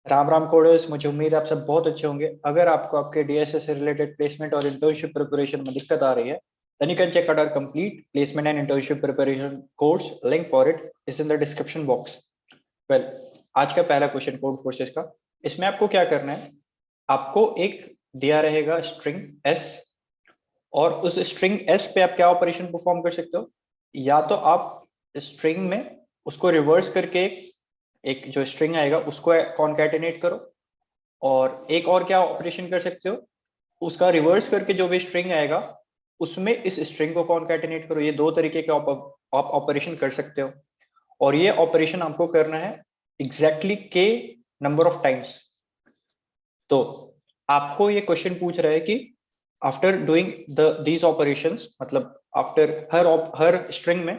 Ram Ram coders, मुझे उम्मीद है आप सब बहुत अच्छे होंगे। अगर आपको आपके डीएसए से रिलेटेड प्लेसमेंट और इंटर्नशिप प्रिपरेशन में दिक्कत आ रही है, then you can check out our complete placement and internship preparation course. Link for it is in the description box. well, आज का पहला क्वेश्चन कोड फोर्सेस का। इसमें आपको क्या करना है, आपको एक दिया रहेगा स्ट्रिंग एस, और उस स्ट्रिंग एस पे आप क्या ऑपरेशन परफॉर्म कर सकते हो। या तो आप स्ट्रिंग में उसको रिवर्स करके एक जो स्ट्रिंग आएगा उसको कॉन्कैटिनेट करो, और एक और क्या ऑपरेशन कर सकते हो, उसका रिवर्स करके जो भी स्ट्रिंग आएगा उसमें इस स्ट्रिंग को कॉन्कैटिनेट करो। ये दो तरीके के आप ऑपरेशन कर सकते हो, और ये ऑपरेशन आपको करना है एग्जैक्टली के नंबर ऑफ टाइम्स। तो आपको ये क्वेश्चन पूछ रहा है कि आफ्टर डूइंग दीज ऑपरेशंस, मतलब आफ्टर हर स्ट्रिंग में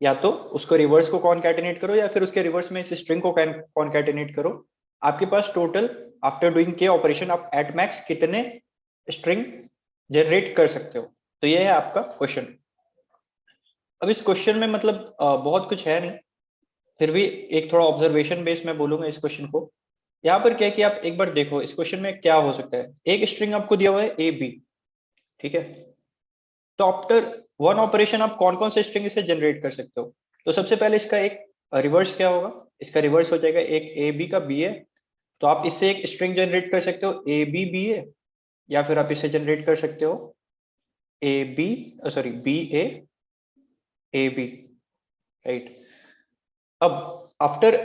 या तो उसको रिवर्स को कॉन्कैटिनेट करो या फिर उसके रिवर्स में इस स्ट्रिंग को कॉन्कैटिनेट करो। आपके पास टोटल आफ्टर डूइंग के ऑपरेशन आप एट मैक्स कितने स्ट्रिंग जनरेट कर सकते हो। तो ये है आपका क्वेश्चन। अब इस क्वेश्चन में मतलब बहुत कुछ है नहीं, फिर भी एक थोड़ा ऑब्जर्वेशन बेस में बोलूंगा इस क्वेश्चन को। यहाँ पर क्या है कि आप एक बार देखो इस क्वेश्चन में क्या हो सकता है। एक स्ट्रिंग आपको दिया हुआ है ए बी, ठीक है। तो आफ्टर वन ऑपरेशन आप कौन कौन से स्ट्रिंग से जनरेट कर सकते हो। तो सबसे पहले इसका एक रिवर्स क्या होगा, इसका रिवर्स हो जाएगा एक ए बी का बी ए। तो आप इससे एक स्ट्रिंग जनरेट कर सकते हो ए बी बी ए, या फिर आप इसे जनरेट कर सकते हो A B, sorry B A B, right. अब आफ्टर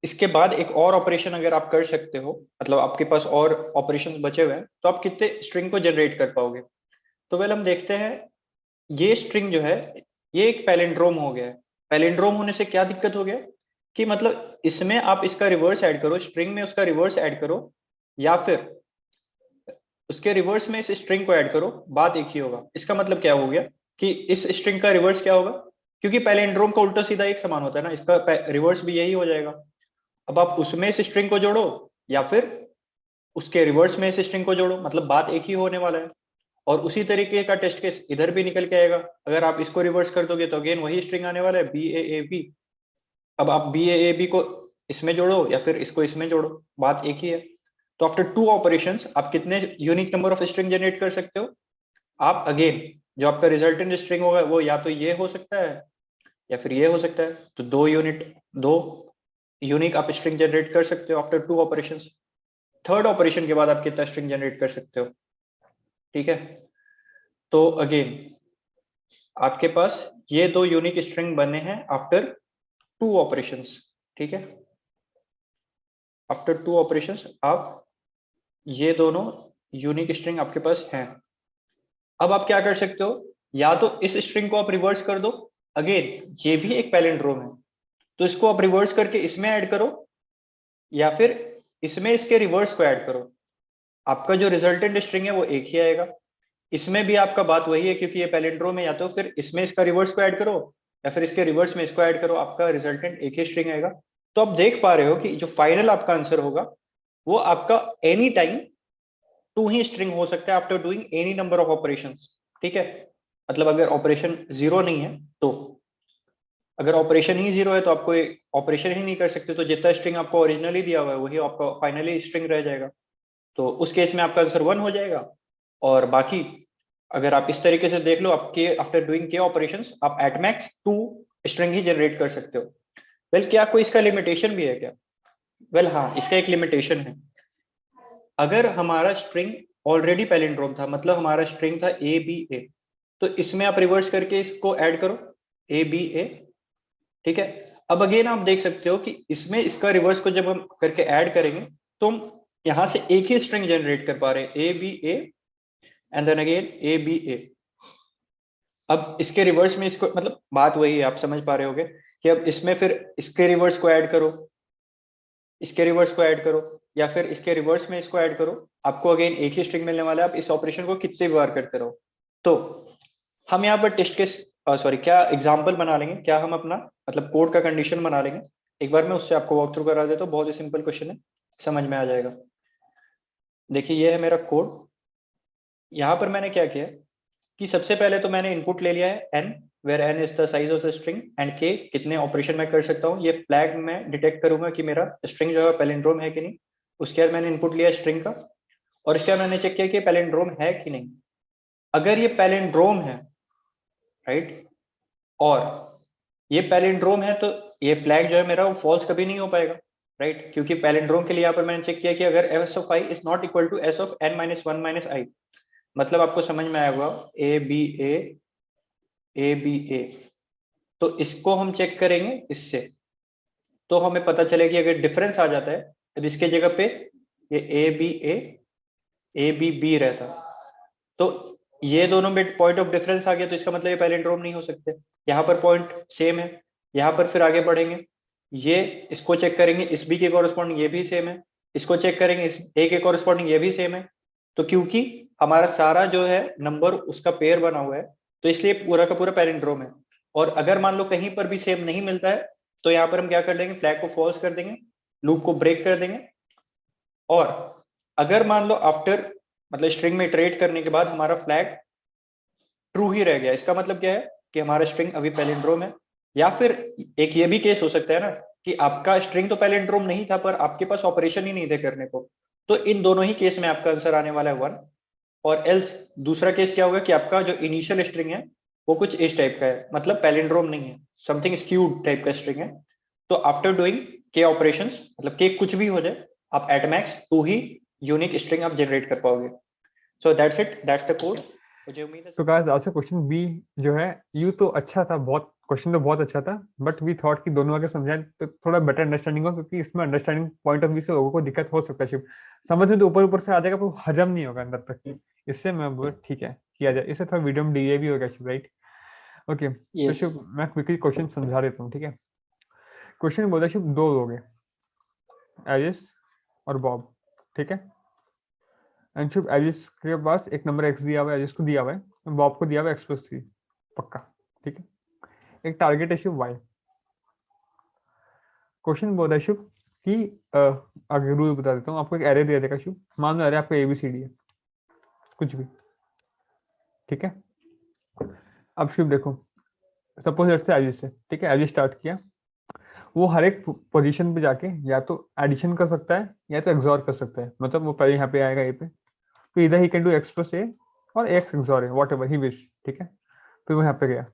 इसके बाद एक और ऑपरेशन अगर आप कर सकते हो, मतलब आपके पास और ऑपरेशंस बचे हुए हैं, तो आप कितने स्ट्रिंग को जनरेट कर पाओगे। तो वेल हम देखते हैं, ये स्ट्रिंग जो है ये एक पैलिंड्रोम हो गया है। पैलिंड्रोम होने से क्या दिक्कत हो गया कि मतलब इसमें आप इसका रिवर्स ऐड करो, स्ट्रिंग में उसका रिवर्स ऐड करो, या फिर उसके रिवर्स में इस स्ट्रिंग को ऐड करो, बात एक ही होगा। इसका मतलब क्या हो गया कि इस स्ट्रिंग का रिवर्स क्या होगा, क्योंकि पैलिंड्रोम का उल्टा सीधा एक समान होता है ना, इसका रिवर्स भी यही हो जाएगा। अब आप उसमें इस स्ट्रिंग को जोड़ो या फिर उसके रिवर्स में इस स्ट्रिंग को जोड़ो, मतलब बात एक ही होने वाला है। और उसी तरीके का टेस्ट केस इधर भी निकल के आएगा। अगर आप इसको रिवर्स कर दोगे तो अगेन वही स्ट्रिंग आने वाला है बी ए बी। अब आप बी ए बी को इसमें जोड़ो या फिर इसको इसमें जोड़ो, बात एक ही है। तो आफ्टर टू ऑपरेशंस आप कितने unique number of string generate कर सकते हो। आप अगेन जो आपका रिजल्टेंट स्ट्रिंग होगा वो या तो ये हो सकता है या फिर ये हो सकता है। तो दो यूनिक आप स्ट्रिंग जनरेट कर सकते हो after two operations. Third operation के बाद आप कितना स्ट्रिंग जनरेट कर सकते हो, ठीक है। तो अगेन आपके पास ये दो यूनिक स्ट्रिंग बने हैं आफ्टर टू ऑपरेशंस, ठीक है। आफ्टर टू ऑपरेशंस आप ये दोनों यूनिक स्ट्रिंग आपके पास हैं। अब आप क्या कर सकते हो, या तो इस स्ट्रिंग को आप रिवर्स कर दो, अगेन ये भी एक पैलिंड्रोम है, तो इसको आप रिवर्स करके इसमें ऐड करो, या फिर इसमें इसके रिवर्स को ऐड करो। आपका जो रिजल्टेंट स्ट्रिंग है वो एक ही आएगा। इसमें भी आपका बात वही है, क्योंकि ये पैलिंड्रोम है, या तो फिर इसमें इसका रिवर्स को ऐड करो या फिर इसके रिवर्स में इसको ऐड करो, आपका रिजल्टेंट एक ही स्ट्रिंग आएगा। तो आप देख पा रहे हो कि जो फाइनल आपका आंसर होगा वो आपका एनी टाइम टू ही स्ट्रिंग हो सकता है after doing any number of operations, ठीक है। मतलब अगर ऑपरेशन जीरो नहीं है तो, अगर ऑपरेशन ही जीरो है तो आपको ऑपरेशन ही नहीं कर सकते, तो जितना स्ट्रिंग आपको ओरिजिनली दिया हुआ है वही आपका फाइनली स्ट्रिंग रह जाएगा। तो उस केस में आपका आंसर वन हो जाएगा। और बाकी अगर आप इस तरीके से देख लो, आपके आफ्टर डूइंग के ऑपरेशंस आप एट मैक्स टू स्ट्रिंग ही जनरेट कर सकते हो। वेल, क्या कोई इसका लिमिटेशन भी है क्या। वेल हाँ, इसका एक लिमिटेशन है। अगर हमारा स्ट्रिंग ऑलरेडी पैलिंड्रोम था, मतलब हमारा स्ट्रिंग था ए बी ए, तो इसमें आप रिवर्स करके इसको ऐड करो ए बी ए, ठीक है। अब अगेन आप देख सकते हो कि इसमें इसका रिवर्स को जब हम करके ऐड करेंगे तो हम यहां से एक ही स्ट्रिंग जनरेट कर पा रहे हैं A B A, and then again A B A. अब इसके रिवर्स में इसको, मतलब बात वही है, आप समझ पा रहे होगे कि अब इसमें फिर इसके रिवर्स को ऐड करो, इसके रिवर्स को ऐड करो, या फिर इसके रिवर्स में इसको ऐड करो, आपको अगेन एक ही स्ट्रिंग मिलने वाला है। आप इस ऑपरेशन को कितने बार करते रहो। तो हम यहाँ पर टेस्ट केस, सॉरी क्या एग्जाम्पल बना लेंगे, क्या हम अपना मतलब कोड का कंडीशन बना लेंगे। एक बार मैं उससे आपको वॉक थ्रू करा देता हूँ, बहुत ही सिंपल क्वेश्चन है, समझ में आ जाएगा। देखिए ये है मेरा कोड। यहाँ पर मैंने क्या किया कि सबसे पहले तो मैंने इनपुट ले लिया है n, where n is the size of the string, and k कितने ऑपरेशन मैं कर सकता हूँ। ये फ्लैग मैं डिटेक्ट करूंगा कि मेरा स्ट्रिंग जो है पैलिंड्रोम है कि नहीं। उसके बाद मैंने इनपुट लिया स्ट्रिंग का, और इसके बाद मैंने चेक किया कि पैलिंड्रोम है कि नहीं। अगर ये पैलिंड्रोम है, राइट, और ये पैलिंड्रोम है, तो ये फ्लैग जो है मेरा वो फॉल्स कभी नहीं हो पाएगा, राइट, क्योंकि पैलिंड्रोम के लिए यहाँ पर मैंने चेक किया कि अगर S of I is not equal to S of N minus one minus I, मतलब आपको समझ में आया होगा ए बी ए, ए बी ए, तो इसको हम चेक करेंगे इससे, तो हमें पता चलेगा कि अगर डिफरेंस आ जाता है, अब इसके जगह पे ये ए बी बी रहता, तो ये दोनों में पॉइंट ऑफ डिफरेंस आ गया, तो इसका मतलब ये पैलिंड्रोम नहीं हो सकते। यहाँ पर पॉइंट सेम है, यहाँ पर फिर आगे बढ़ेंगे, ये इसको चेक करेंगे, इस बी के कॉरेस्पॉन्डिंग ये भी सेम है, इसको चेक करेंगे, इस ए के कॉरेस्पॉन्डिंग ये भी सेम है। तो क्योंकि हमारा सारा जो है नंबर उसका पेयर बना हुआ है, तो इसलिए पूरा का पूरा पैलिंड्रोम है। और अगर मान लो कहीं पर भी सेम नहीं मिलता है, तो यहाँ पर हम क्या कर देंगे, फ्लैग को फॉल्स कर देंगे, लूप को ब्रेक कर देंगे। और अगर मान लो आफ्टर, मतलब स्ट्रिंग में इटरेट करने के बाद हमारा फ्लैग ट्रू ही रह गया, इसका मतलब क्या है कि हमारा स्ट्रिंग अभी पैलिंड्रोम है। या फिर एक ये भी केस हो सकता है ना कि आपका स्ट्रिंग तो पैलिंड्रोम नहीं था, पर आपके पास ऑपरेशन ही नहीं थे करने को, तो इन दोनों ही केस में आपका आंसर आने वाला है वन। और एल्स दूसरा केस क्या होगा कि आपका जो इनिशियल स्ट्रिंग है वो कुछ इस टाइप का है, मतलब पैलिंड्रोम नहीं है, समथिंग स्क्यूड टाइप का स्ट्रिंग है। तो आफ्टर डूइंग के ऑपरेशंस, मतलब के कुछ भी हो जाए, आप एट मैक्स टू ही यूनिक स्ट्रिंग आप जनरेट कर पाओगे। So that's it, that's the code. मुझे उम्मीद है तो गाइस आपसे क्वेश्चन बी जो है, यू तो अच्छा था, बहुत क्वेश्चन तो बहुत अच्छा था, बट वी थॉट कि दोनों अगर समझाएं तो थोड़ा बेटर अंडरस्टैंडिंग हो, क्योंकि इसमें अंडरस्टैंडिंग पॉइंट ऑफ व्यू से लोगों को दिक्कत हो सकता है। शिव समझ में तो ऊपर ऊपर से आ जाएगा, पर हजम नहीं होगा अंदर तक। इससे मैं बोला ठीक है किया जाए, इससे थोड़ा वीडियो में डीले भी होगा शिव, राइट। ओके तो यस। शिव मैं क्विकली क्वेश्चन समझा देता हूँ, ठीक है। क्वेश्चन बोला शिव, दो लोग हैं, एलिस और बॉब, ठीक है। एंड शिव एलिस के पास एक नंबर एक्स दिया हुआ है, एलिस को दिया हुआ है, बॉब को दिया हुआ है एक्स प्लस थ्री, पक्का, ठीक है। एक टारगेट है शिव वाई। क्वेश्चन बोल रहा है शिव कि आगे रूल बता देता हूँ आपको, एक एरे दिया देगा शिव, मान लो एरे आपका एबीसीडी है, कुछ भी, ठीक है। अब शिव देखो, सपोज लेट्स से एलिस है, ठीक है, एलिस स्टार्ट किया, वो हर एक पोजीशन पे जाके या तो एडिशन कर सकता है या तो एक्सॉर कर सकता है, मतलब वो पहले यहाँ पे आएगा ए पे, तो इधर he can do X plus A और एक्स एक्सॉर है, वॉट एवर ही विश, ठीक है। फिर वो यहाँ पे गया,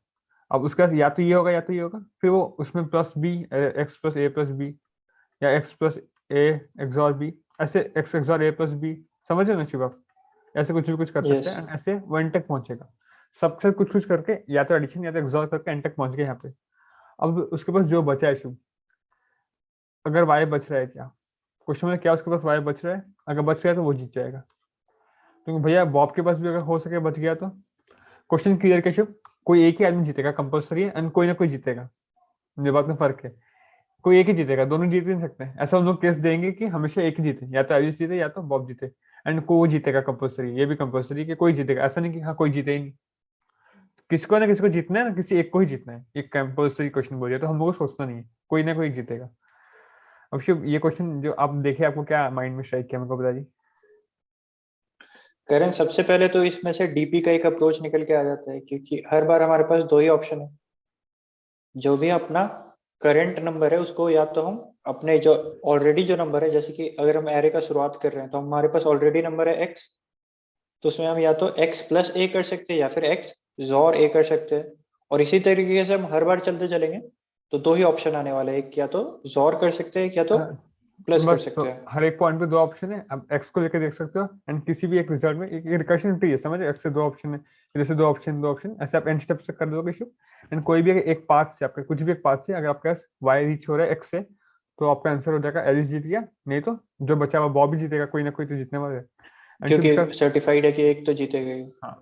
अब उसका या तो ये होगा या तो ये होगा, फिर वो उसमें plus B, X plus A plus B, या X plus A XOR B, ऐसे X XOR A plus B, समझ रहे हो ना शिव आप, ऐसे कुछ भी कुछ कर सकते यस। हैं, and ऐसे वो एंड तक पहुंचेगा, सबसे कुछ कुछ करके, या तो एडिशन या तो एक्सॉर करके एंड तक पहुंच गए यहाँ पे। अब उसके पास जो बचा है शिव, अगर वाई बच रहा है क्या, क्वेश्चन में क्या उसके पास वाई बच रहा है, अगर बच गया तो वो जीत जाएगा, क्योंकि भैया बॉब के पास भी अगर हो सके बच गया तो। क्वेश्चन क्लियर क्या शिव, कोई एक ही आदमी जीतेगा कंपल्सरी है, एंड कोई ना कोई जीतेगा, ये बात में फर्क है, कोई एक ही जीतेगा, दोनों जीत नहीं सकते, ऐसा हम लोग केस देंगे कि हमेशा एक ही जीते, या तो एलिस जीते या तो बॉब जीते, एंड को जीतेगा कंपल्सरी, ये भी कंपल्सरी कि कोई जीतेगा, ऐसा नहीं कि हाँ कोई जीते ही नहीं, किसको ना किसी को जीतना है ना, किसी एक को ही जीतना है, एक कंपल्सरी क्वेश्चन बोलिए, तो हम लोग को सोचना नहीं है, कोई ना कोई जीतेगा। अब शिव ये क्वेश्चन जो आप देखे, आपको क्या माइंड में स्ट्राइक किया, मेरे को बता दी। करण, सबसे पहले तो इसमें से डीपी का एक अप्रोच निकल के आ जाता है, क्योंकि हर बार हमारे पास दो ही ऑप्शन है। जो भी अपना करंट नंबर है उसको या तो हम अपने जो ऑलरेडी जो नंबर है, जैसे कि अगर हम एरे का शुरुआत कर रहे हैं तो हमारे पास ऑलरेडी नंबर है एक्स, तो उसमें हम या तो एक्स प्लस ए कर सकते हैं या फिर एक्स जॉर ए कर सकते हैं। और इसी तरीके से हम हर बार चलते चलेंगे तो दो ही ऑप्शन आने वाले हैं, एक या तो जॉर कर सकते हैं या तो हाँ, तो प्लस कर बस तो सकते हैं। हर एक पॉइंट पे दो ऑप्शन है, अब एक्स को लेकर देख सकते हो, एंड किसी भी एक रिजल्ट में एक रिकर्शन ट्री है, समझ एक्स से दो ऑप्शन है, जैसे दो ऑप्शन ऐसे आप एन स्टेप से कर दोगे शुरू, एंड कोई भी एक पाथ से, आपका कुछ भी एक पाथ से अगर आपका वाई रीच हो रहा है एक्स से, तो आपका आंसर हो जाएगा एलिस जीत गया, नहीं तो जो बचा हुआ बॉबी जीतेगा, कोई ना कोई तो जीतने वाला है। एंड शुभ क्योंकि इसका, सर्टिफाइड है कि एक तो जीतेगा ही। हाँ,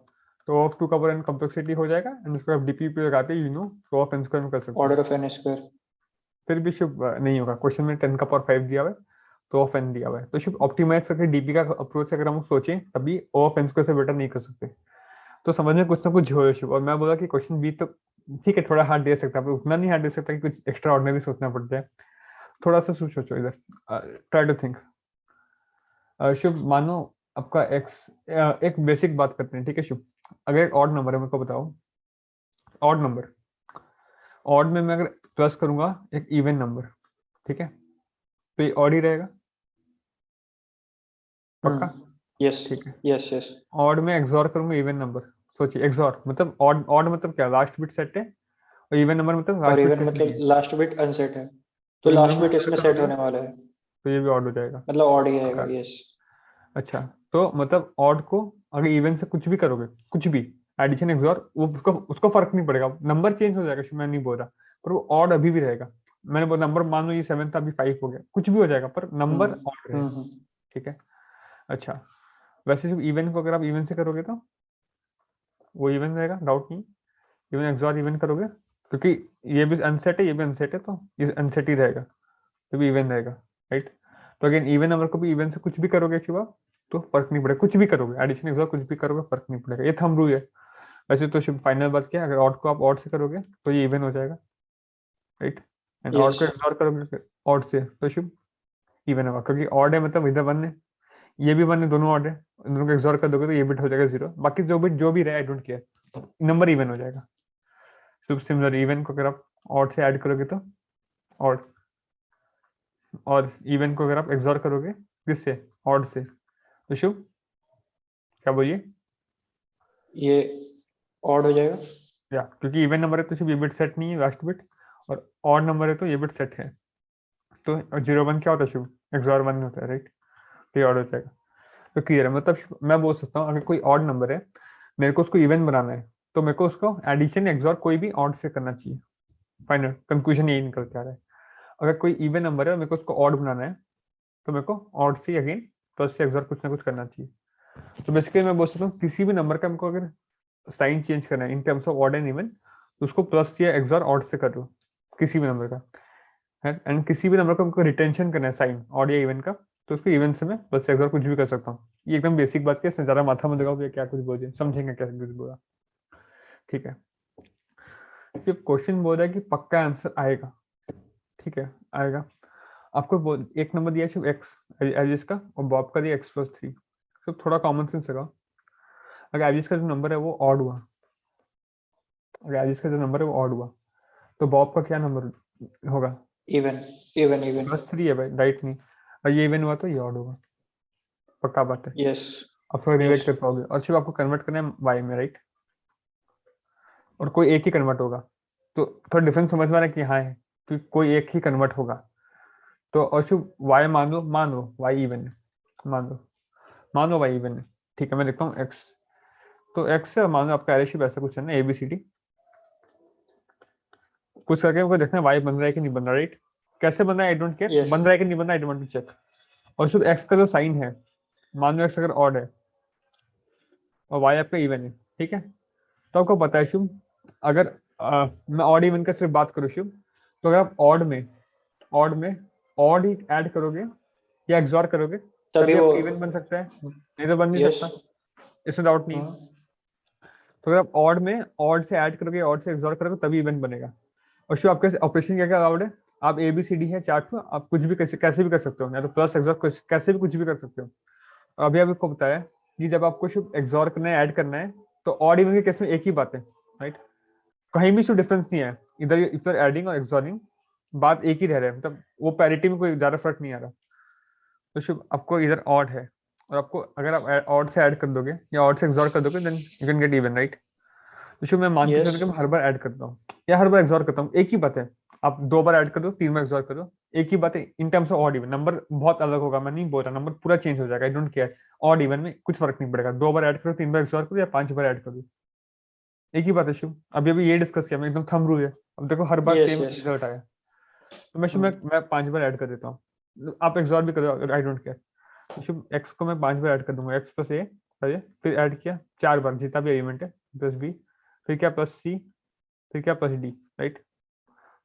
तो of two cover and complexity हो जाएगा, एंड उसको आप डीपी पे लगाते यू नो, तो ऑफ एन स्क्वायर में कर सकते हो। Order of N square. फिर भी शुभ नहीं होगा, क्वेश्चन में 10 का पावर 5 दिया हुआ है, तो ऑफ एन दिया हुआ है, तो शुभ ऑप्टिमाइज करके डीपी का अप्रोच अगर हम सोचें, तभी ओ ऑफ एन स्क्वायर से बेटर नहीं कर सकते। तो समझ में कुछ ना कुछ हो शुभ, और मैं बोला कि क्वेश्चन बी तो ठीक है, थोड़ा हार्ड दे सकता है, पर उतना नहीं हार्ड दे सकता कि कुछ एक्स्ट्रा ऑर्डिनरी सोचना पड़ जाए, थोड़ा सा सोचो इधर, ट्राई टू थिंक। शुभ मानो आपका एक्स, एक बेसिक बात करते हैं, ठीक है शुभ, अगर एक ऑड नंबर है, मेरे को बताओ, ऑड नंबर, ऑड में मैं अगर प्लस करूंगा एक इवन नंबर, ठीक है, तो ये ऑड ही रहेगा, पक्का? यस ठीक है। यस यस ऑड में एक्सॉर करूंगा इवन नंबर। सोचिए एक्सॉर मतलब ऑड, ऑड मतलब क्या, लास्ट बिट सेट है, और इवन नंबर मतलब और लास्ट बिट इवन सेट नहीं मतलब है, लास्ट बिट अनसेट है, तो तो इन दोनों लास्ट को बिट एक्सॉर इसमें सेट करोगे होने वाला है, तो ये भी ऑड हो जाएगा। मतलब ऑड ही आएगा। पक्का? यस अच्छा, तो मतलब ऑड को अगर इवन से कुछ भी करोगे, कुछ भी एडिशन एक्सॉर, वो उसको उसको फर्क नहीं पड़ेगा, नंबर चेंज हो जाएगा, मैं नहीं बोल रहा, पर वो ऑड अभी भी रहेगा। मैंने बोला नंबर मान लो ये 7 था, अभी 5 हो गया, कुछ भी हो जाएगा पर नंबर ऑड रहेगा। हम्म। ठीक है। अच्छा, वैसे जब इवन को अगर आप इवन से करोगे तो वो इवन रहेगा, डाउट नहीं। इवन एक्सॉर इवन करोगे, क्योंकि ये भी अनसेट है, ये भी अनसेट है, तो ये अनसेट ही रहेगा, ये भी इवन रहेगा, राइट। तो अगेन इवन नंबर को भी इवन से कुछ भी करोगे शुभ, तो फर्क नहीं पड़ेगा, कुछ भी करोगे एडिशन एक्सॉर कुछ भी करोगे फर्क नहीं पड़ेगा, ये थंब रूल है। वैसे तो शुभ फाइनल बात क्या है, अगर ऑड को आप ऑड से करोगे तो ये इवन हो जाएगा, राइट। एंड ऑड यस को एक्सॉर करोगे ऑड से तो शुभ इवन होगा, क्योंकि ऑड है मतलब इधर 1 है, ये भी 1 है, दोनों ऑड है, इन दोनों को एक्सॉर कर दोगे तो ये बिट हो जाएगा 0, बाकी जो भी रहे आई डोंट केयर, नंबर इवन हो जाएगा। शुभ सिमिलर इवन को अगर आप ऑड से ऐड करोगे तो ऑड, और इवन को अगर आप एक्सॉर करोगे किससे, ऑड से, तो शुभ क्या बोलिए, ये ऑड हो जाएगा। या क्योंकि इवन नंबर है तो शुभ ये बिट सेट नहीं है लास्ट बिट, और ऑड नंबर है तो ये बिट सेट है, तो 0 1 क्या होता है शुभ, एक्सॉर 1 होता है, राइट। तो ये ऑड हो जाएगा। तो क्लियर है, मतलब मैं बोल सकता हूँ अगर कोई ऑड नंबर है, मेरे को उसको इवन बनाना है, तो मेरे को उसको एडिशन एक्सॉर कोई भी ऑड से करना चाहिए। फाइनल कंक्लूजन यही निकल के आ रहा है। अगर कोई इवन नंबर है और मेरे को उसको ऑड बनाना है, तो मेरे को ऑड से अगेन प्लस से एक्सॉर कुछ ना कुछ करना चाहिए। तो बेसिकली मैं बोल सकता हूँ किसी भी नंबर का हमको अगर साइन चेंज करना है in terms of odd and even, तो उसको प्लस या एक्सॉर ऑड से कर लो, किसी भी नंबर का है। एंड किसी भी नंबर का हमको रिटेंशन करना है साइन ऑड या इवन का, तो उसको इवन से मैं प्लस एक्सॉर कुछ भी कर सकता हूँ। ये एकदम बेसिक बात है, इसमें ज्यादा माथा मत लगाओ, ये क्या कुछ बोले, समझेंगे क्या कुछ बोला। ठीक है। सिर्फ क्वेश्चन बोल रहा है कि पक्का आंसर आएगा, ठीक है आएगा। आपको एक नंबर दिया है एक्स एजिस का, और बॉब का दिया x+3, तो थोड़ा कॉमन सेंस लगाओ। अगर एजिस का जो नंबर है वो ऑड हुआ, अगर एजिस का जो नंबर है वो ऑड हुआ, तो बॉब का क्या नंबर होगा, इवन इवन इवन +3 है भाई, राइट नहीं, और ये इवन हुआ तो ये ऑड होगा, पक्का बात है। यस आप थोड़ा रिलेट यस कर पाओगे, और सिर्फ आपको कन्वर्ट करना है वाई में, राइट, और कोई एक ही कन्वर्ट होगा, तो थोड़ा डिफरेंस समझ में आ रहा है कि हाँ है, कि कोई एक ही कन्वर्ट होगा। तो और शुभ वाई मान लो वाई इवन है, मान लो वाई इवन है, ठीक है, मैं लिखता हूँ एक्स, तो एक्स है, मान लो आपका एरे ऐसा कुछ है ना, ABCD कुछ करके हमको देखना है वाई बन रहा है कि नहीं बन रहा, राइट। कैसे बन रहा है आई डोंट केयर, यस बन रहा है कि नहीं बन रहा है I don't want to check. और शुभ एक्स का जो साइन है, मान लो एक्स अगर ऑड है और वाई आपका इवन है, ठीक है, तो आपको पता है शुभ, अगर मैं ऑड इवन का सिर्फ बात करूँ शुभ, तो अगर आप ऑड में ऑड ही ऐड करोगे या एक्सॉर करोगे, तभी तभी वो आपका इवन बन सकता है, नहीं तो बन नहीं यस सकता, इसमें डाउट नहीं है। तो अगर आप ऑड में ऑड से ऐड करोगे, ऑड से एक्सॉर करोगे, तभी इवन बनेगा। और शुभ आपके ऑपरेशन क्या क्या अलाउड है, आप ABCD है चार्ट में, आप कुछ भी कैसे भी कर सकते हो, या तो प्लस एक्सॉर कैसे भी कुछ भी कर सकते हो। और अभी आपको बताया कि जब आपको शुभ एक्सॉर करना है, ऐड करना है, तो ऑड इवन के केस में एक ही बात है, राइट, कहीं भी शुभ डिफरेंस नहीं है, इधर इधर एडिंग और एक्सॉरिंग बात एक ही रह रहा है, मतलब वो पैरिटी में कोई ज्यादा फर्क नहीं आ रहा। तो शुभ आपको इधर ऑड है, और आपको अगर आप ऑड से ऐड कर दोगे या ऑड से एक्सॉर कर दोगे, then you can get even, right. तो शुभ मैं मान के यस चलूं कि मैं हर बार ऐड करता हूँ या हर बार एक्सॉर करता हूँ, एक ही बात है, आप 2 बार ऐड कर दो, 3 बार एक्सॉर कर दो, एक ही बात है। In terms of odd even number बहुत अलग होगा, मैं नहीं बोल रहा नंबर पूरा चेंज हो जाएगा, आई डोंट केयर। ऑड इवन में कुछ फर्क नहीं पड़ेगा, 2 बार ऐड करो, 3 बार एक्सॉर करो, या 5 बार ऐड करो, एक ही बात है शुभ। अभी अभी ये डिस्कस किया, मैं एकदम थंब रूल है, अब देखो हर बार यस सेम यस रिजल्ट आया। तो मैं शुभ मैं 5 बार ऐड कर देता हूँ, आप एक्सॉर भी करो, आई डोंट केयर। शुभ एक्स को मैं 5 बार ऐड कर दूंगा, x+a, फिर ऐड किया 4 बार जितना भी एलिमेंट है, प्लस बी, फिर क्या प्लस सी, फिर क्या प्लस डी, राइट।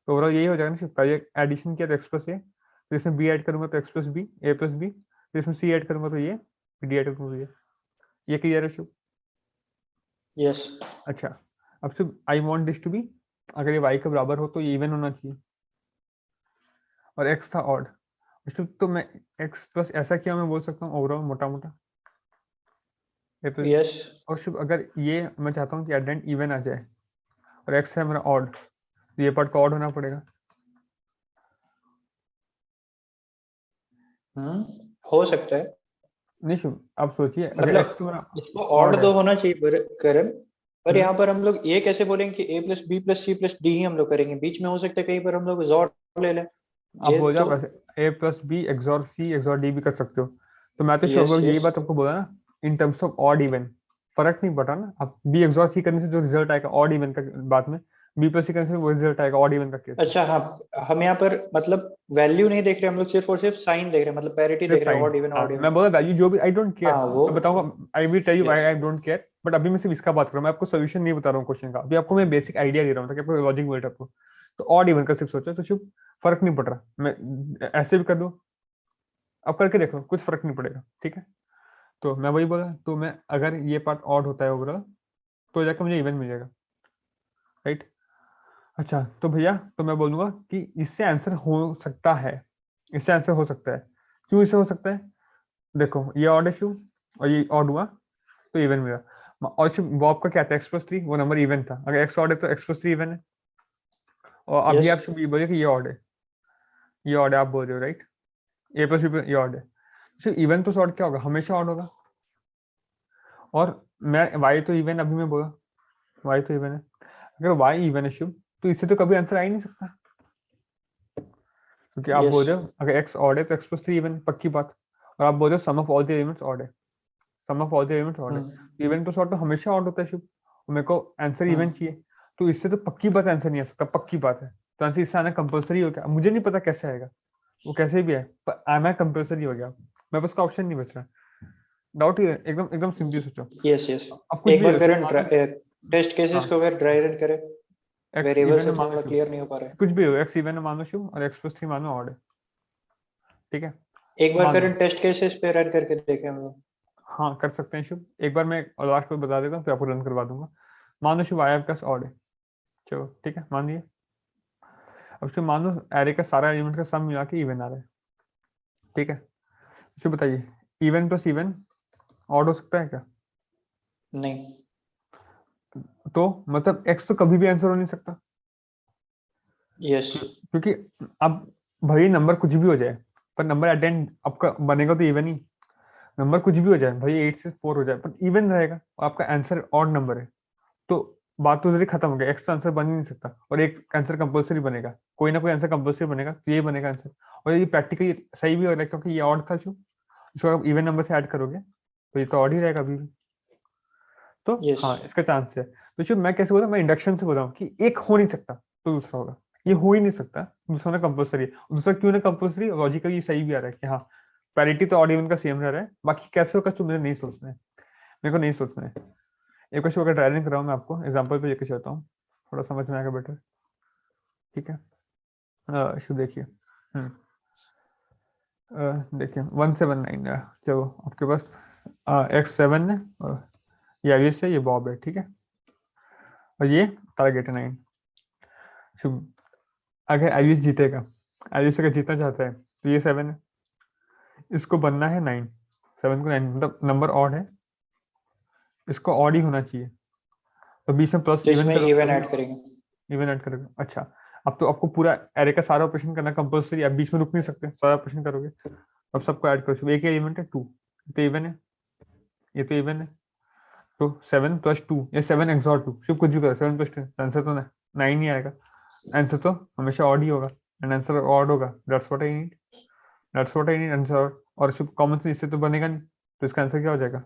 तो ओवरऑल यही हो जाएगा ना, पहले एडिशन किया तो x+a, फिर इसमें b ऐड करूंगा तो x+b, a+b, फिर इसमें c ऐड करूंगा तो ये, फिर d ऐड करूंगा तो ये क्लियर है शुभ। यस अच्छा, अब Shubh I want this to be, अगर ये y के बराबर हो तो ये इवन होना चाहिए, और x था ऑड, शुभ तो मैं x प्लस ऐसा किया, मैं बोल सकता हूँ ओवरऑल मोटा मोटा यस और शुभ अगर ये मैं चाहता हूँ कि एट एंड इवन आ जाए, और x है मेरा ऑड, तो ये पार्ट का ऑड होना पड़ेगा। हो सकता है। नहीं शुभ, आप सोचिए अगर मतलब एक्स मेरा इसको ऑड ऑड है। तो होना चाहिए करण, पर हम्म, यहाँ पर हम लोग ये कैसे बोलेंगे कि A plus B plus C plus D ही हम लोग करेंगे, बीच में हो सकता है कहीं पर हम लोग जॉड ले लें। आप ये बोल जाओ तो वैसे ए प्लस बी एक्सॉर सी एक्सॉर डी भी कर सकते हो। तो मैं तो यस शुभ यही यस। बात आपको बोला ना, in terms of odd even फर्क नहीं पड़ा ना। आप बी एक्सॉर सी करने से जो रिजल्ट आएगा ऑड इवन का, बाद में बी प्लस सी करने से वो रिजल्ट आएगा ऑड इवन का केस में। अच्छा हाँ, हम यहाँ पर मतलब वैल्यू नहीं देख रहे हम लोग, सिर्फ और सिर्फ साइन देख रहे हैं, मतलब पैरिटी सिर्फ देख रहे हैं, साइन, ऑड इवन हाँ ऑड इवन। मैं बोला वैल्यू जो भी आई डोंट केयर, हाँ वो मैं बताऊंगा I will tell you why yes. I don't care, but अभी मैं सिर्फ इसका बात कर रहा हूँ, मैं आपको सोल्यूशन नहीं बता रहा हूँ क्वेश्चन का, अभी आपको मैं बेसिक आइडिया दे रहा हूँ ताकि आपको लॉजिक मिल जाए आपको। तो ऑड इवन का सिर्फ सोचो तो सिर्फ फर्क नहीं पड़ रहा, मैं ऐसे भी कर दूं, अब करके देखो कुछ फर्क नहीं पड़ेगा, ठीक है। तो मैं वही बोला, तो मैं अगर ये पार्ट ऑड होता है ओवरऑल तो जाकर मुझे इवन मिल जाएगा, राइट। अच्छा तो भैया तो मैं बोलूंगा कि इससे आंसर हो सकता है, इससे आंसर हो सकता है। क्यों इससे हो सकता है, देखो ये ऑड है शू, और ये ऑड हुआ तो इवन मिला। और बॉब का क्या था एक्स प्लस थ्री, वो नंबर इवन था, अगर एक्स ऑड है तो एक्स प्लस थ्री इवन है। और अभी यस आप शुभ ये बोलिए कि ये ऑड है, ये ऑड है आप बोल रहे हो राइट, ए प्लस बी ये ऑड है। तो इवन तो ऑड क्या होगा, हमेशा ऑड होगा। और मैं वाई तो इवन, अभी मैं बोला वाई तो इवन है, अगर वाई इवन है शुभ तो इससे तो कभी आंसर आ ही नहीं सकता, क्योंकि आप यस। बोल रहे हो अगर एक्स ऑड है तो एक्स प्लस थ्री इवन, पक्की बात। और आप बोल रहे हो sum of all the elements odd है, sum of all the elements odd है, हम्म। इवन तो सॉर्ट तो हमेशा ऑड होता है शुभ, और मेरे को आंसर इवन हम्म। चाहिए। तो इससे तो पक्की बात आंसर नहीं आ सकता, पक्की बात है। तो आंसर इससे आना कंपलसरी हो गया, मुझे नहीं पता कैसे आएगा, वो कैसे भी है पर आना कंपलसरी हो गया। मेरे पास का ऑप्शन नहीं बच रहा। डाउट ही है, एकदम एकदम सिंपली सोचो। Yes yes. अब कुछ एक भी बार हो जैसे करंट मानो, टेस्ट केसेस हाँ को अगर ड्राई रन करें, एक्स वेरिएबल इवन है से मानो थोड़ा शुभ, क्लियर नहीं हो पा रहा है। कुछ भी हो एक्स इवन है मानो शुभ और एक्स प्लस थ्री मानो ऑड है, ठीक है। एक बार मान लो, करंट टेस्ट केसेस पे रन करके देखें हम लोग। हाँ कर सकते हैं शुभ, एक बार मैं लास्ट में बता देता हूँ फिर आपको रन करवा दूंगा। मानो शुभ आई प्लस ऑड है, चलो ठीक है मान लिया। अब शुभ मान लो एरे का सारा एलिमेंट का सम मिला के इवन आ रहा है, ठीक है। शुभ बताइए इवन प्लस इवन ऑड हो सकता है क्या, नहीं। तो मतलब एक्स तो कभी भी आंसर हो नहीं सकता, यस। क्योंकि अब भाई नंबर कुछ भी हो जाए पर नंबर एट एंड आपका बनेगा तो इवन ही। नंबर कुछ भी हो जाए भाई 8 से 4 हो जाए पर इवन रहेगा और आपका आंसर ऑड नंबर है, तो बात तो जल्दी खत्म हो गया, एक्स तो आंसर बन ही नहीं सकता और एक आंसर कंपलसरी बनेगा, कोई ना कोई आंसर कंपलसरी बनेगा तो ये बनेगा आंसर। और ये प्रैक्टिकली सही भी हो रहा है क्योंकि ये ऑड था जो, इसको आप इवन नंबर से ऐड करोगे तो ये तो ऑड ही रहेगा अभी भी। तो यस। हाँ इसका चांस है। तो जो मैं कैसे बोला, मैं इंडक्शन से बोल रहा हूँ कि एक हो नहीं सकता तो दूसरा होगा, ये हो ही नहीं सकता, दूसरा ना कंपलसरी है। दूसरा क्यों ना कंपलसरी, लॉजिकली सही भी आ रहा है कि हाँ पैरिटी तो ऑड इवन का सेम रह रहा है, बाकी कैसे होगा तो मुझे नहीं सोचना है, मेरे को नहीं सोचना है। एक क्वेश्चन अगर ड्राइविंग कर रहा हूँ मैं आपको एग्जाम्पल पे लेके चलता हूँ, थोड़ा समझ में आएगा बेटर, ठीक है। इसको देखिए, देखिए 179 चलो आपके पास एक्स 7 है और ये आयुष है, ये बॉब है, ठीक है, और ये टारगेट है 9। शुभ, अगर आयुष जीतेगा, आयुष अगर जीतना चाहता है तो ये 7 है, इसको बनना है 9, 7 को 9 मतलब नंबर ऑड है, इसको ऑड ही होना चाहिए, तो बीच में प्लस तो इवन इसमें करो इवन तभी ऐड करेंगे। इवन ऐड करोगे। अच्छा अब तो आपको पूरा एरे का सारा ऑपरेशन करना कंपल्सरी, आप बीच में रुक नहीं सकते, सारा ऑपरेशन करोगे। अब सबको ऐड करो, एक ही एलिमेंट है 2, तो इवन है, ये तो इवन है, तो 7 प्लस 2 या 7 एक्सॉर 2 सिर्फ कुछ भी करो, 7 प्लस 2 आंसर तो 9 ही आएगा, आंसर तो हमेशा ऑड ही होगा, एंड आंसर ऑड होगा, that's what I need, that's what I need answer. और सिर्फ कॉमन सेंस इससे तो बनेगा नहीं, तो इसका आंसर क्या हो जाएगा,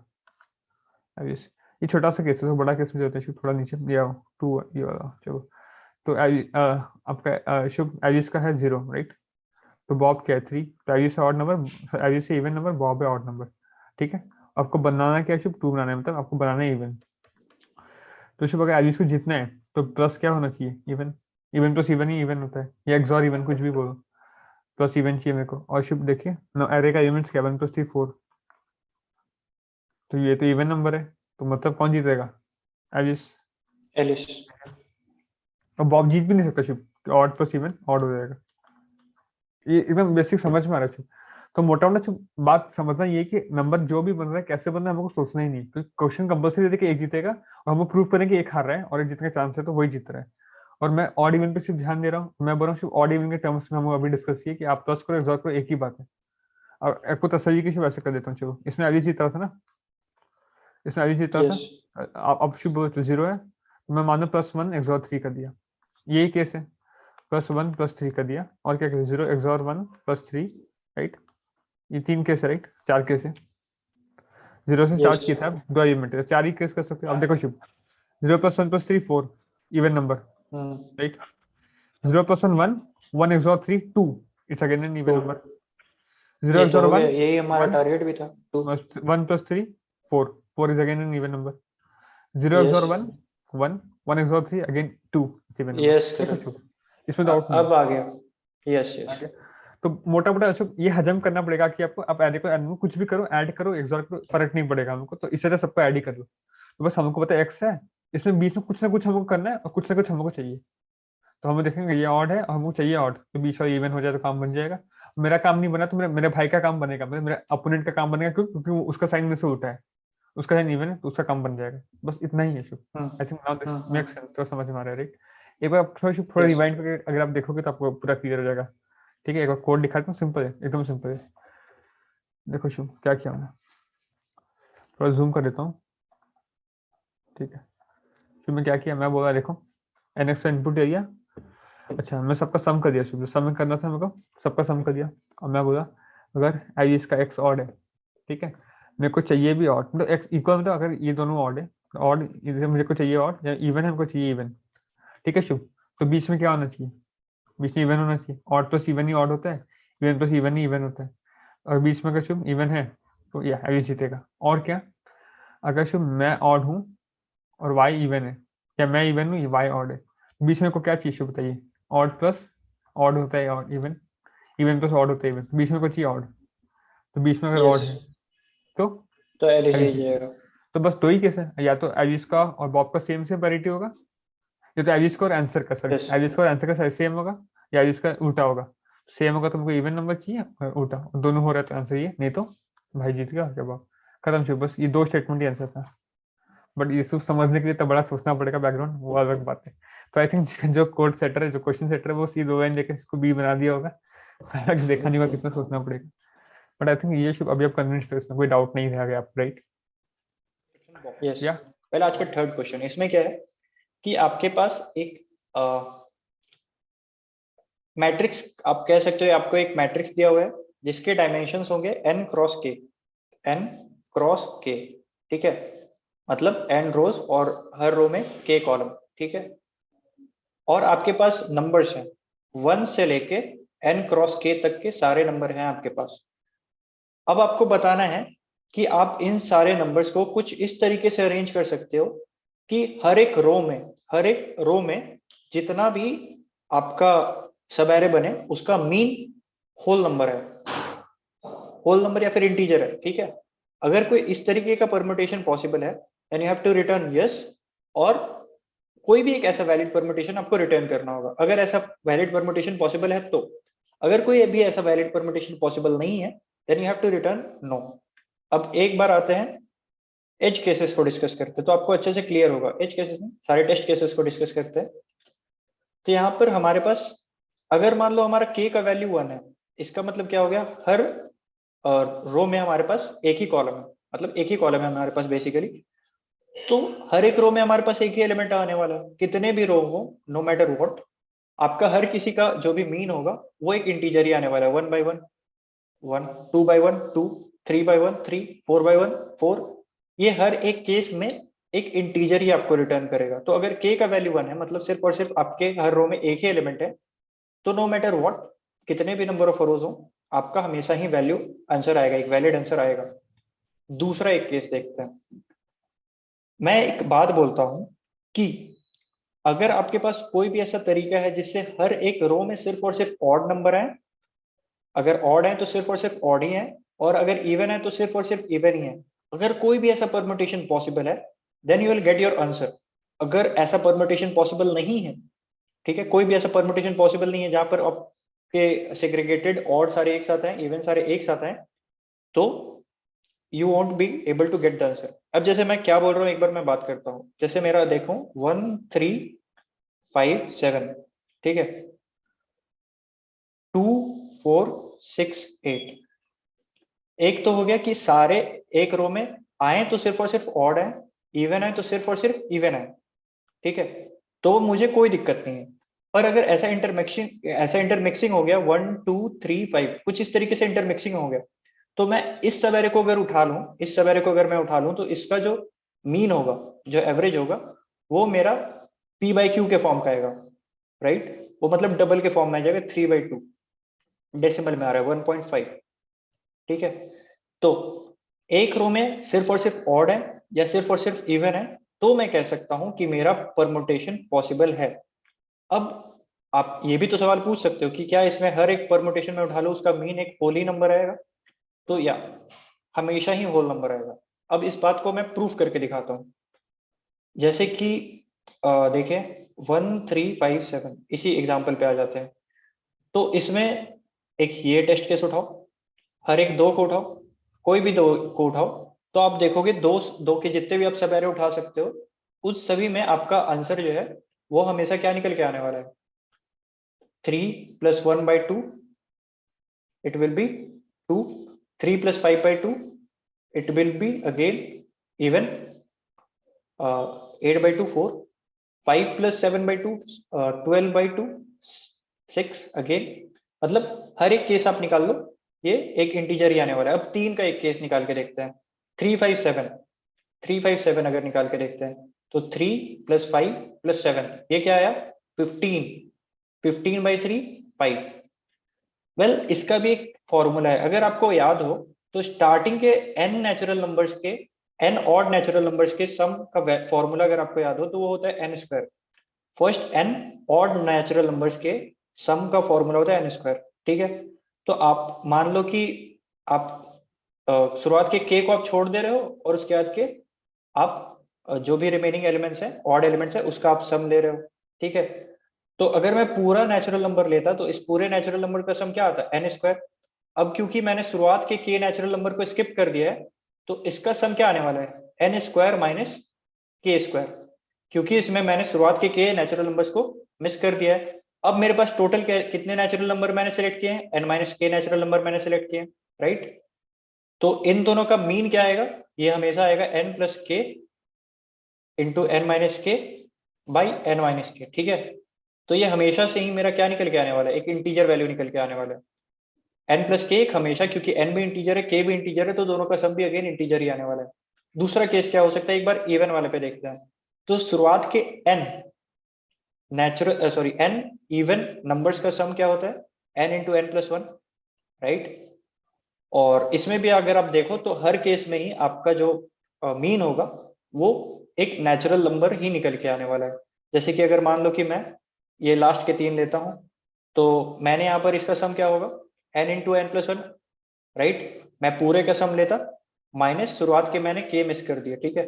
अब ये छोटा सा केस है, तो बड़ा केस में जाते हैं थोड़ा नीचे दिया 2 ये वाला, चलो। तो आपका शुभ एलिस का है 0 राइट, तो बॉब क्या है 3, तो एलिस से ऑड नंबर, एलिस से इवन नंबर, बॉब है ऑड नंबर, ठीक है। आपको बनाना क्या है शुभ, 2 बनाना है, मतलब आपको बनाना है इवन। तो शुभ अगर एलिस को जीतना है तो प्लस क्या होना चाहिए, even, even plus even he even होता है, या एक्सॉर इवन कुछ भी बोलो, प्लस इवन चाहिए मेरे को। और शुभ देखिए एरे का एलिमेंट्स क्या, 1 प्लस 3 4, तो ये तो इवन नंबर है, तो मतलब कौन जीतेगा, एलिस। एलिस। और बॉब जीत भी नहीं सकता शुभ, ऑड प्लस इवन ऑड हो जाएगा, ये एकदम बेसिक समझ में आ रहा है। तो मोटा मोटा बात समझना ये कि नंबर जो भी बन रहा है कैसे बन रहा है हमको सोचना ही नहीं, तो क्वेश्चन कंपल्सरी दे कि एक जीतेगा और हमको प्रूव करें कि एक हार रहा है और एक जीतने का चांस है तो वही जीत रहा है। और मैं ऑड इवन पे सिर्फ ध्यान दे रहा हूँ, मैं बोल रहा हूँ सिर्फ ऑड इवन के टर्म्स में हम अभी डिस्कस किए कि आप प्लस करो एक्सॉर करो एक ही बात है, और एक को तसल्ली की वैसे कर देता हूँ, चलो इसमें अभी जीत रहा था ना, इसमें अभी जीत रहा यस था, अब शुभ बोलो तो 0 है, तो मैं मानो +1 XOR 3 कर दिया, यही केस है, +1 +3 कर दिया, और क्या करें 0 XOR 1 +3, राइट, ये 3 केस है, राइट, 4 केस है, 0 से स्टार्ट यस किया था, 2 एलिमेंट है, 4 ही केस कर सकते हो। अब देखो Shubh, 0 + 1 + 3 4, even number, right, 0 + 1 1, 1 XOR 3 2, it's again an even तो नंबर, 0 ये तो XOR हो गया, 1 यही हमारा 1, टारगेट भी था, 2। 1 + 3 4, 4 is again an even number, 0 yes XOR 1 1, 1 XOR 3 again 2, it's even number, yes देखो करेक्ट। शुभ, इसमें डाउट नहीं है। अब आ गया। यस आ यस। गया। तो मोटा मोटा अशोक ये हजम करना पड़ेगा कि आपको आप ऐड को कुछ भी करो, ऐड करो एक्सॉर करो, फर्क नहीं पड़ेगा हमको, तो इस तरह सबको ऐड ही कर लो, तो बस हमको पता है एक्स है, इसमें बीच में कुछ ना कुछ हमको करना है और कुछ ना कुछ हमको चाहिए, तो हम देखेंगे ये ऑड है और हमको चाहिए ऑड, तो बीच वाला इवन हो जाए तो काम बन जाएगा। मेरा काम नहीं बना तो मेरे मेरे भाई का काम बनेगा, मेरे अपोनेंट का काम बनेगा, क्यों? क्योंकि उसका साइन में से उल्टा है, उसका साइन इवन है तो उसका काम बन जाएगा, बस इतना ही है Shubh. I think now this makes sense, तो समझ में आ रहा है, राइट? एक बार थोड़ा यस। रिवाइंड करके अगर आप देखोगे तो आपको पूरा क्लियर हो जाएगा। ठीक है, एक बार कोड दिखाता हूँ, सिंपल है, एकदम सिंपल है। देखो शुभ क्या किया हमने, थोड़ा जूम कर देता हूँ, ठीक है। फिर मैं क्या किया, मैं बोला देखो NX का इनपुट एरिया, अच्छा मैं सबका सम कर दिया शुभ, सम में करना था मेरे को, सबका सम कर दिया, और मैं बोला अगर आई इसका एक्स ऑड है, ठीक है, मेरे को चाहिए भी ऑड, मतलब एक्स इक्वल, मतलब अगर ये दोनों ऑड है, ऑड मेरे को चाहिए ऑड, या इवन है मेरे को चाहिए इवन, ठीक है शुभ, तो बीच में क्या होना चाहिए, बीच में इवन होना चाहिए, odd plus even he odd होता है, even plus even he even होता है, और बीच में अगर शुभ इवन है तो ये आई जीतेगा। और क्या, अगर शुभ मैं ऑड हूँ और वाई इवन है, या मैं इवन हूँ, ये वाई ऑड है, बीच में को क्या चीज शुभ बताइए, ऑड प्लस ऑड होता है odd, even even plus odd होता है इवन, बीच में को चाहिए ऑड, तो बीच में अगर ऑड यस है तो तो एलिस एलिस ही जीतेगा। जाएगा। तो बस दो ही केस है, या तो एलिस का और बॉब का सेम सेम पैरिटी होगा, या तो एलिस का और आंसर का, सॉरी यस एलिस का और आंसर का सेम होगा, या एलिस का उल्टा होगा, सेम होगा तो हमको इवन नंबर चाहिए, और उल्टा दोनों हो रहा है तो आंसर ये, नहीं तो भाई जीत गया, क्या बात खत्म शुभ, बस ये दो स्टेटमेंट ही आंसर था। बट ये सब समझने के लिए तो बड़ा सोचना पड़ेगा बैकग्राउंड, वो अलग बात है। तो आई थिंक जो कोड सेटर है, जो क्वेश्चन सेटर है, वो सी दो लाइन लेके इसको बी बना दिया होगा, हालांकि देखा नहीं होगा, कितना सोचना पड़ेगा। बट आई थिंक ये शुभ अभी आप कन्विंस्ड हो, इसमें कोई डाउट नहीं रह गया आप, राइट? यस। या पहले आज का थर्ड क्वेश्चन, इसमें क्या है कि आपके पास एक मैट्रिक्स, आप कह सकते हो आपको एक मैट्रिक्स दिया हुआ है जिसके डायमेंशंस होंगे n क्रॉस के, n क्रॉस के, ठीक है, मतलब n रोज और हर रो में k कॉलम, ठीक है, और आपके पास नंबर्स हैं 1 से लेके n क्रॉस k तक के सारे नंबर हैं आपके पास। अब आपको बताना है कि आप इन सारे नंबर्स को कुछ इस तरीके से अरेंज कर सकते हो कि हर एक रो में जितना भी आपका सब एरे बने उसका मीन होल नंबर है, होल नंबर या फिर इंटीजर है, ठीक है। अगर कोई इस तरीके का परम्यूटेशन पॉसिबल है then you have to return yes, और कोई भी एक ऐसा वैलिड परम्यूटेशन आपको रिटर्न करना होगा अगर ऐसा वैलिड परम्यूटेशन पॉसिबल है तो। अगर कोई भी ऐसा वैलिड परम्यूटेशन पॉसिबल नहीं है then you have to return no. अब एक बार आते हैं एज केसेस को डिस्कस करते हैं, तो आपको अच्छे से क्लियर होगा। एज केसेस में सारे टेस्ट केसेस को डिस्कस करते हैं। तो यहाँ पर हमारे पास अगर मान लो हमारा k का वैल्यू 1 है, इसका मतलब क्या हो गया, हर रो में हमारे पास एक ही कॉलम है, मतलब एक ही कॉलम है हमारे पास बेसिकली। तो हर एक रो में हमारे पास एक ही एलिमेंट आने वाला है, कितने भी रो हो नो मैटर व्हाट, आपका हर किसी का जो भी मीन होगा वो एक इंटीजर ही आने वाला है, 1 by 1 1, 2 by 1 2, 3 by 1 3, 4 by 1 4। ये हर एक केस में एक इंटीजर ही आपको रिटर्न करेगा। तो अगर k का वैल्यू 1 है मतलब सिर्फ और सिर्फ आपके हर रो में एक ही एलिमेंट है, तो नो मैटर व्हाट कितने भी नंबर ऑफ रोज हो आपका हमेशा ही वैल्यू आंसर आएगा, एक वैलिड आंसर आएगा। दूसरा एक केस देखते हैं। मैं एक बात बोलता हूं कि अगर आपके पास कोई भी ऐसा तरीका है जिससे हर एक रो में सिर्फ और सिर्फ ऑड नंबर है, अगर ऑड है तो सिर्फ और सिर्फ ऑड ही है, और अगर इवन है तो सिर्फ और सिर्फ इवन ही है, अगर कोई भी ऐसा परम्यूटेशन पॉसिबल है then you will get your answer. अगर ऐसा परम्यूटेशन पॉसिबल नहीं है, ठीक है, कोई भी ऐसा परम्यूटेशन पॉसिबल नहीं है जहां पर आपके सेग्रीगेटेड ऑड सारे एक साथ हैं, इवन सारे एक साथ हैं, तो you won't be able to get the answer. अब जैसे मैं क्या बोल रहा हूँ एक बार मैं बात करता हूँ, जैसे मेरा देखो 1 3 5 7, ठीक है, 2 4 6 8, एक तो हो गया कि सारे एक रो में आए तो सिर्फ और सिर्फ ऑड है, इवन है तो सिर्फ और सिर्फ इवन है, ठीक है, तो मुझे कोई दिक्कत नहीं है। पर अगर ऐसा इंटरमिक्सिंग हो गया 1 2 3 5 कुछ इस तरीके से इंटरमिक्सिंग हो गया, तो मैं इस सवेरे को अगर उठा लूं, इस सवेरे को अगर मैं उठा लूं, तो इसका जो मीन होगा, जो एवरेज होगा, वो मेरा p/q के फॉर्म का आएगा, राइट। वो मतलब डबल के फॉर्म में आ जाएगा, 3/2 डेसिमल में आ रहा है 1.5, ठीक है। तो एक रो में सिर्फ और सिर्फ ऑड है या सिर्फ और सिर्फ इवन है, तो मैं कह सकता हूं कि मेरा परमुटेशन पॉसिबल है। अब आप ये भी तो सवाल पूछ सकते हो कि क्या इसमें हर एक परमुटेशन में उठा लो उसका मीन एक होल ही नंबर आएगा, तो या हमेशा ही होल नंबर आएगा। अब इस बात को मैं प्रूफ करके दिखाता हूं, जैसे कि देखिए 1 3 5 7 इसी एग्जाम्पल पे आ जाते हैं। तो इसमें एक ये टेस्ट केस उठाओ, हर एक दो को उठाओ, कोई भी दो को उठाओ, तो आप देखोगे दो दो के जितने भी आप सब एरे उठा सकते हो, उस सभी में आपका आंसर जो है वो हमेशा क्या निकल के आने वाला है, 3 + 1/2, it will be 2, 3 + 5/2, it will be again even, 8/2 4, 5 + 7/2, 12/2 6 again. मतलब हर एक केस आप निकाल लो, ये एक इंटीजर ही आने वाला है। अब तीन का एक केस निकाल के देखते हैं, 3 5 7 अगर निकाल के देखते हैं, तो 3 + 5 + 7 ये क्या आया, 15, 15/3 5। वेल इसका भी एक फॉर्मूला है, अगर आपको याद हो तो स्टार्टिंग के n नेचुरल नंबर्स के, n ऑड नेचुरल नंबर्स के सम का फॉर्मूला अगर आपको याद हो तो वो होता है n²। First n odd natural numbers के सम का फॉर्मूला होता है n², ठीक है। तो आप मान लो कि आप शुरुआत के k को आप छोड़ दे रहे हो और उसके बाद के आप जो भी रिमेनिंग एलिमेंट्स हैं, ऑड एलिमेंट्स हैं, उसका आप सम ले रहे हो, ठीक है। तो अगर मैं पूरा नेचुरल नंबर लेता तो इस पूरे नेचुरल नंबर का सम क्या आता है, n²। अब क्योंकि मैंने शुरुआत के k नेचुरल नंबर को स्किप कर दिया है, तो इसका सम क्या आने वाला है, n² - k², क्योंकि इसमें मैंने शुरुआत के k नेचुरल नंबर्स को मिस कर दिया है। अब मेरे पास टोटल कितने नेचुरल नंबर मैंने सेलेक्ट किए हैं, n - k नेचुरल नंबर मैंने सेलेक्ट किए हैं, राइट। तो इन दोनों का मीन क्या आएगा, ये हमेशा आएगा n + k into n - k/n - k, ठीक है। तो ये हमेशा से ही मेरा क्या निकल के आने वाला है, एक इंटीजर वैल्यू निकल के आने वाला है। n + k हमेशा, क्योंकि n भी इंटीजर है k भी इंटीजर है, तो दोनों का सम भी अगेन इंटीजर ही आने वाला है। दूसरा केस क्या हो सकता है, एक बार इवन वाले पे देखते हैं। तो शुरुआत के n n इवन नंबर्स का सम क्या होता है, n × n+1, राइट। और इसमें भी अगर आप देखो तो हर केस में ही आपका जो मीन होगा वो एक नेचुरल नंबर ही निकल के आने वाला है। जैसे कि अगर मान लो कि मैं ये लास्ट के 3 लेता हूं, तो मैंने यहाँ पर इसका सम क्या होगा, n × n+1, राइट। मैं पूरे का सम लेता माइनस शुरुआत के मैंने k मिस कर दिया, ठीक है,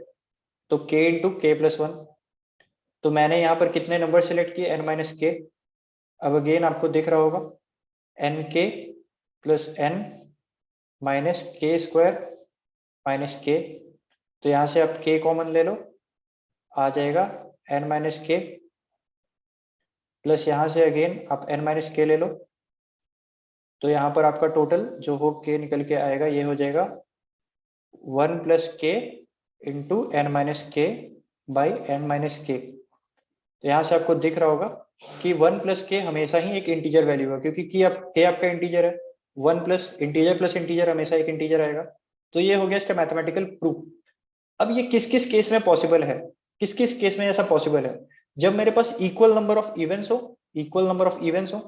तो k × k+1। तो मैंने यहाँ पर कितने नंबर सेलेक्ट किए, n - k। अब अगेन आपको दिख रहा होगा nk + n - k² - k। तो यहाँ से आप k कॉमन ले लो, आ जाएगा n - k, प्लस यहाँ से अगेन आप n - k ले लो, तो यहाँ पर आपका टोटल जो हो k निकल के आएगा, ये हो जाएगा 1 + k into n - k/n - k। तो यहाँ से आपको दिख रहा होगा कि 1 + k हमेशा ही एक इंटीजर वैल्यू है, क्योंकि k आपका इंटीजर है, 1 प्लस इंटीजर हमेशा एक इंटीजर आएगा। तो ये हो गया इसका मैथमेटिकल प्रूफ। अब ये किस किस केस में पॉसिबल है, किस किस केस में ऐसा पॉसिबल है, जब मेरे पास इक्वल नंबर ऑफ इवेंट्स हो, इक्वल नंबर ऑफ इवेंट्स हो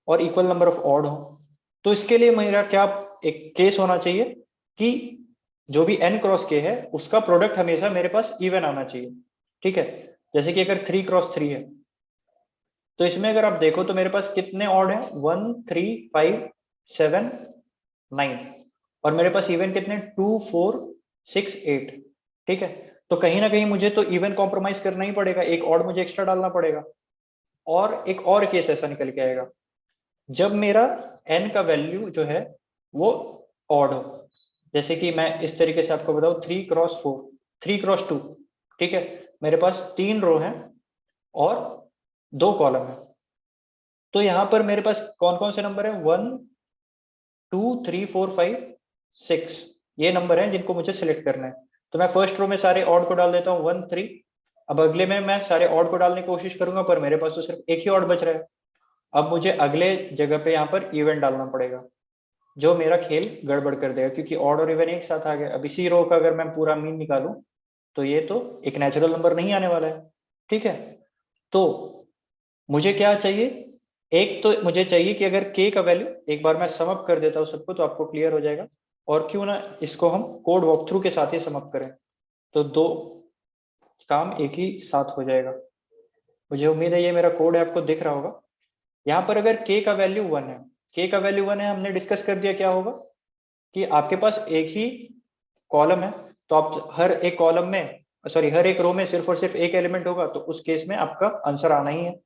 और इक्वल नंबर ऑफ ऑड हो। तो इसके लिए मेरा क्या एक केस होना चाहिए कि जो भी n क्रॉस k है उसका प्रोडक्ट हमेशा मेरे पास इवन आना चाहिए, ठीक है। जैसे कि अगर 3 क्रॉस 3 है, तो इसमें अगर आप देखो तो मेरे पास कितने ऑड है, 1 3 5 7 9, और मेरे पास इवन कितने 2 4 6 8, ठीक है। तो कहीं ना कहीं मुझे तो इवन कॉम्प्रोमाइज करना ही पड़ेगा, एक ऑड मुझे एक्स्ट्रा डालना पड़ेगा। और एक और केस ऐसा निकल के आएगा जब मेरा n का वैल्यू जो है वो ऑड हो। जैसे कि मैं इस तरीके से आपको बताऊं, 3 क्रॉस 4, 3 क्रॉस 2, ठीक है। मेरे पास 3 रो हैं और 2 कॉलम है। तो यहाँ पर मेरे पास कौन कौन से नंबर है, 1 2 3 4 5 6 ये नंबर हैं जिनको मुझे सिलेक्ट करना है। तो मैं फर्स्ट रो में सारे ऑड को डाल देता हूँ 1 3। अब अगले में मैं सारे ऑड को डालने की कोशिश करूंगा, पर मेरे पास तो सिर्फ एक ही ऑड बच रहा है। अब मुझे अगले जगह पे यहाँ पर इवन डालना पड़ेगा, जो मेरा खेल गड़बड़ कर देगा, क्योंकि ऑड और इवन एक साथ आ गया। अब इसी रो का अगर मैं पूरा मीन निकालूं तो ये तो एक नेचुरल नंबर नहीं आने वाला है। ठीक है, तो मुझे क्या चाहिए, एक तो मुझे चाहिए कि अगर k का वैल्यू, एक बार मैं सम अप कर देता हूँ सबको तो आपको क्लियर हो जाएगा, और क्यों ना इसको हम कोड वॉक थ्रू के साथ ही सम अप करें, तो दो काम एक ही साथ हो जाएगा। मुझे उम्मीद है ये मेरा कोड है, आपको दिख रहा होगा। यहाँ पर अगर k का वैल्यू 1 है, k का वैल्यू 1 है, हमने डिस्कस कर दिया क्या होगा कि आपके पास एक ही कॉलम है, तो आप हर एक कॉलम में, सॉरी हर एक रो में सिर्फ और सिर्फ एक एलिमेंट होगा, तो उस केस में आपका आंसर आना ही है।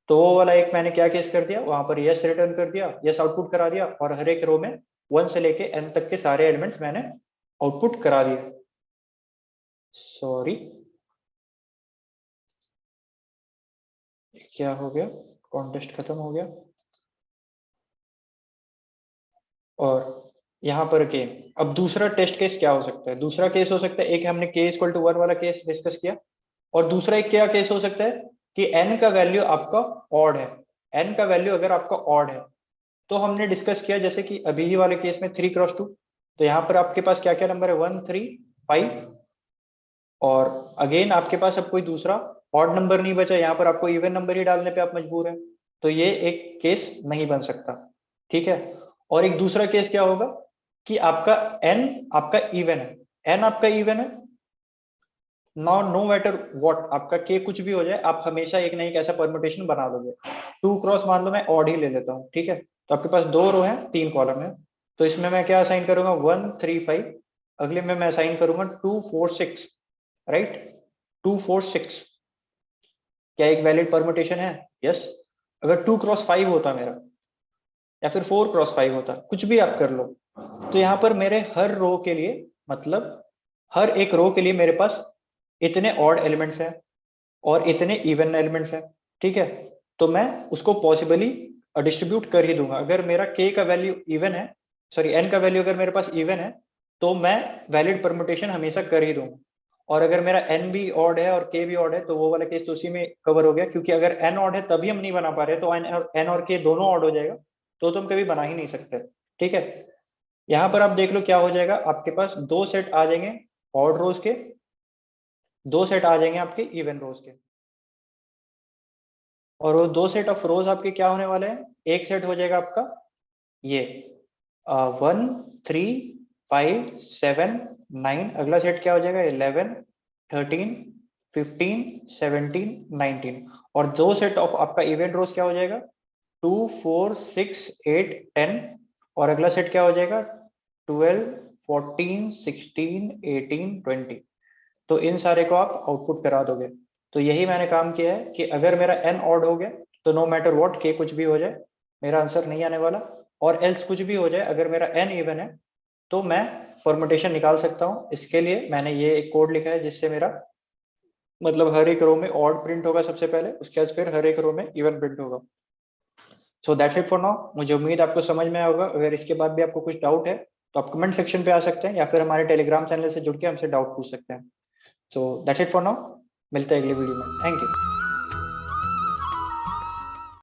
तो वो वाला एक मैंने क्या केस कर दिया, वहां पर यस रिटर्न कर दिया, यस आउटपुट करा दिया, और हर एक रो में 1 से लेके n तक के सारे एलिमेंट्स मैंने आउटपुट करा दिए। सॉरी, क्या हो गया, कॉन्टेस्ट खत्म हो गया। और यहाँ पर के, अब दूसरा टेस्ट केस क्या हो सकता है, दूसरा केस हो सकता है, एक हमने k इक्वल टू 1 वाला केस डिस्कस किया, और दूसरा एक क्या केस हो सकता है कि n का वैल्यू आपका ऑड है। n का वैल्यू अगर आपका ऑड है तो हमने डिस्कस किया, जैसे कि अभी ही वाले केस में 3x2, तो यहाँ पर आपके पास क्या क्या नंबर है, 1 3 5, और अगेन आपके पास अब कोई दूसरा ऑड नंबर नहीं बचा, यहाँ पर आपको इवन नंबर ही डालने पे आप मजबूर है, तो ये एक केस नहीं बन सकता। ठीक है, और एक दूसरा केस क्या होगा कि आपका n आपका इवन है, n आपका इवन है, नो मैटर व्हाट आपका k कुछ भी हो जाए, आप हमेशा एक ना एक ऐसा परमुटेशन बना लोगे। 2x मान लो मैं ऑड ही ले लेता हूँ, ठीक है, तो आपके पास 2 रो है 3 कॉलम है, तो इसमें मैं क्या असाइन करूंगा, 1 3 5, अगले में मैं असाइन करूंगा 2 4 6, राइट, 2 4 6, क्या एक वैलिड परमुटेशन है, यस। अगर 2x5 होता मेरा, या फिर 4x5 होता, कुछ भी आप कर लो, तो यहाँ पर मेरे हर रो के लिए, मतलब हर एक रो के लिए मेरे पास इतने ऑड एलिमेंट्स हैं और इतने इवन एलिमेंट्स हैं। ठीक है, तो मैं उसको पॉसिबली डिस्ट्रीब्यूट कर ही दूंगा। अगर मेरा k का वैल्यू इवन है, सॉरी n का वैल्यू अगर मेरे पास इवन है, तो मैं वैलिड परमुटेशन हमेशा कर ही दूंगा। और अगर मेरा n भी ऑड है और k भी ऑड है, तो वो वाला केस तो उसी में कवर हो गया, क्योंकि अगर n ऑड है तभी हम नहीं बना पा रहे, तो n और k दोनों ऑड हो जाएगा, तो तुम कभी बना ही नहीं सकते। ठीक है, यहाँ पर आप देख लो क्या हो जाएगा, आपके पास दो सेट आ जाएंगे ऑड रोज के, दो सेट आ जाएंगे आपके इवन रोज के, और वो दो सेट ऑफ रोज आपके क्या होने वाले हैं, एक सेट हो जाएगा आपका ये 1 3 5 7 9, अगला सेट क्या हो जाएगा 11 13 15 17 19, और दो सेट ऑफ आपका इवेंट रोज क्या हो जाएगा 2 4 6 8 10, और अगला सेट क्या हो जाएगा 12 14 16 18 20। तो इन सारे को आप आउटपुट करा दोगे। तो यही मैंने काम किया है कि अगर मेरा n ऑड हो गया तो नो मैटर व्हाट k कुछ भी हो जाए मेरा आंसर नहीं आने वाला, और एल्स कुछ भी हो जाए अगर मेरा n इवन है तो मैं परमुटेशन निकाल सकता हूँ। इसके लिए मैंने ये एक कोड लिखा है जिससे मेरा मतलब हर एक रो में ऑड प्रिंट होगा सबसे पहले, उसके बाद फिर हर एक रो में इवन प्रिंट होगा। सो दैट्स इट फॉर नाउ, मुझे उम्मीद आपको समझ में आया होगा। अगर इसके बाद भी आपको कुछ डाउट है तो आप कमेंट सेक्शन पे आ सकते हैं, या फिर हमारे टेलीग्राम चैनल से जुड़ के हमसे डाउट पूछ सकते हैं। सो दैट्स इट फॉर नाउ, मिलते हैं अगली वीडियो में, थैंक यू।